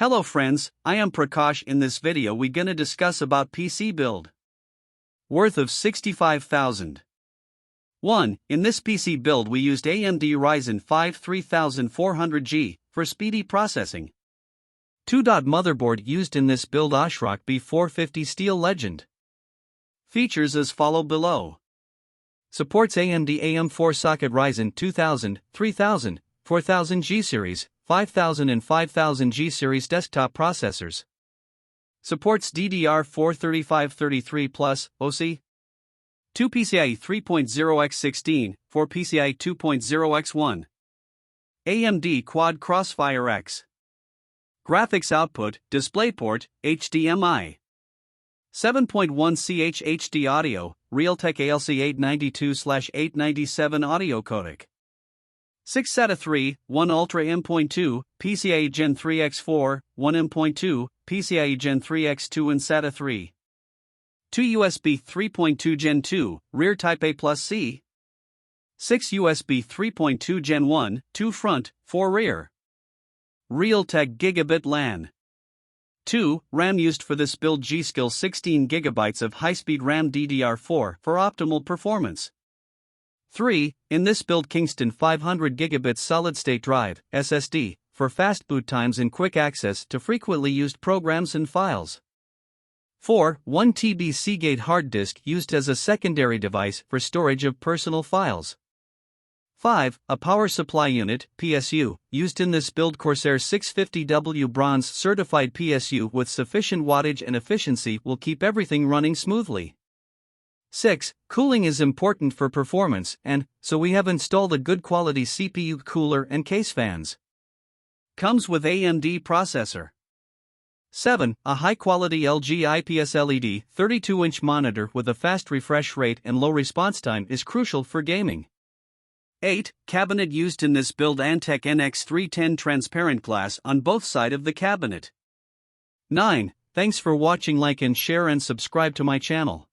Hello friends, I am Prakash. In this video we gonna discuss about PC build. Worth of 65,000. 1. In this PC build we used AMD Ryzen 5 3400G for speedy processing. 2. Motherboard used in this build ASROCK B450 Steel Legend. Features as follow below. Supports AMD AM4 socket Ryzen 2000, 3000, 4000G series, 5000 and 5000G series desktop processors. Supports DDR4 3533 Plus, OC. 2 PCIe 3.0x16, 4 PCIe 2.0x1. AMD Quad CrossFireX. Graphics output, DisplayPort, HDMI. 7.1ch HD audio, Realtek ALC892/897 audio codec. 6 SATA 3, 1 Ultra M.2, PCIe Gen 3x4, 1 M.2, PCIe Gen 3x2 and SATA 3. 2 USB 3.2 Gen 2, rear Type-A+C. 6 USB 3.2 Gen 1, 2 front, 4 rear. Realtek Gigabit LAN. 2. RAM used for this build G-Skill 16 GB of high-speed RAM DDR4 for optimal performance. 3. In this build Kingston 500 GB solid-state drive SSD for fast boot times and quick access to frequently used programs and files. 4. 1 Tb Seagate hard disk used as a secondary device for storage of personal files. 5. A power supply unit PSU used in this build Corsair 650W bronze certified PSU with sufficient wattage and efficiency will keep everything running smoothly. 6. Cooling is important for performance, and so we have installed a good quality CPU cooler and case fans. Comes with AMD processor. 7. A high quality LG IPS LED 32-inch monitor with a fast refresh rate and low response time is crucial for gaming. 8. Cabinet used in this build Antec NX310 transparent glass on both sides of the cabinet. 9. Thanks for watching. Like and share and subscribe to my channel.